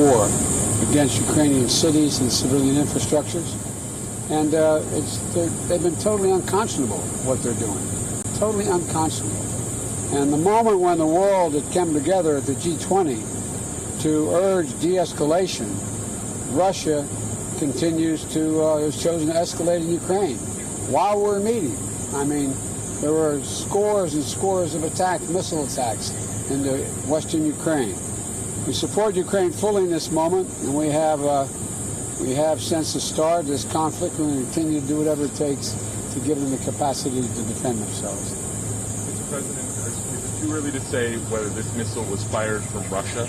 war against Ukrainian cities and civilian infrastructures. And they've been totally unconscionable what they're doing. Totally unconscionable. And the moment when the world had come together at the G20 to urge de-escalation, Russia continues to, has chosen to escalate in Ukraine while we're meeting. I mean, there were scores and scores of missile attacks into western Ukraine. We support Ukraine fully in this moment, and we have since the start of this conflict, we're going to continue to do whatever it takes to give them the capacity to defend themselves. Mr. President, is it too early to say whether this missile was fired from Russia?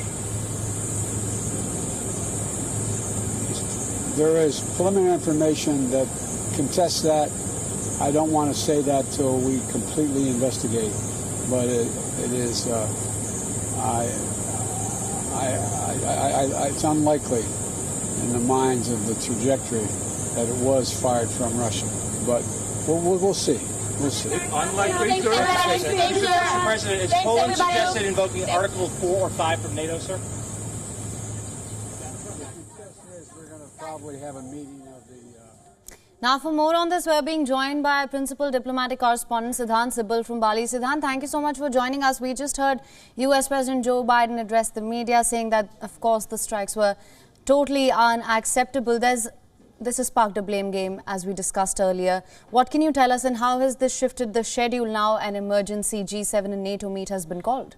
There is preliminary information that contests that. I don't want to say that till we completely investigate, but it is. It's unlikely in the minds of the trajectory that it was fired from Russia, but we'll see. We'll see. Unlikely, sir. Mr. President, is Poland suggested invoking Article 4 or 5 from NATO, sir? We're going to probably have a meeting of the. Now, for more on this, we're being joined by Principal Diplomatic Correspondent Siddhant Sibal from Bali. Siddhant, thank you so much for joining us. We just heard US President Joe Biden address the media saying that, of course, the strikes were totally unacceptable. This has sparked a blame game, as we discussed earlier. What can you tell us, and how has this shifted the schedule now an emergency G7 and NATO meet has been called?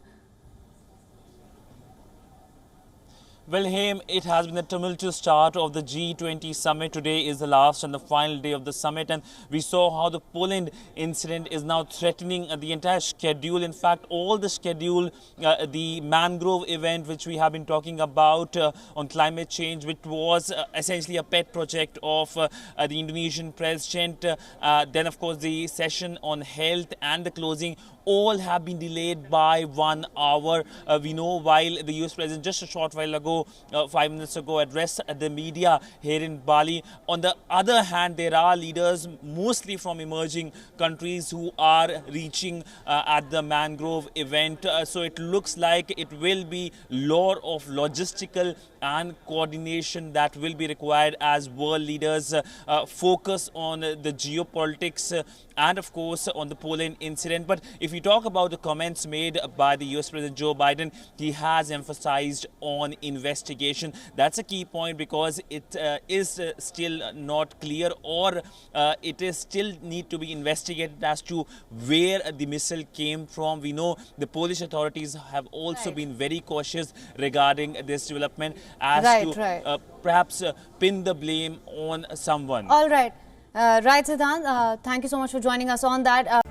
Well, Haim, it has been a tumultuous start of the G20 summit. Today is the last and the final day of the summit, and we saw how the Poland incident is now threatening the entire schedule. In fact, all the schedule, the mangrove event, which we have been talking about on climate change, which was essentially a pet project of the Indonesian president. Then, of course, the session on health and the closing, all have been delayed by 1 hour. We know while the US president just a short while ago, 5 minutes ago, addressed the media here in Bali. On the other hand, there are leaders, mostly from emerging countries, who are reaching at the mangrove event. So it looks like it will be lot of logistical and coordination that will be required as world leaders focus on the geopolitics and, of course, on the Poland incident. But if you talk about the comments made by the US President Joe Biden, he has emphasized on investigation. That's a key point, because it is still not clear, or it is still need to be investigated as to where the missile came from. We know the Polish authorities have also been very cautious regarding this development as to perhaps pin the blame on someone. All right. Right, Siddhant. Thank you so much for joining us on that.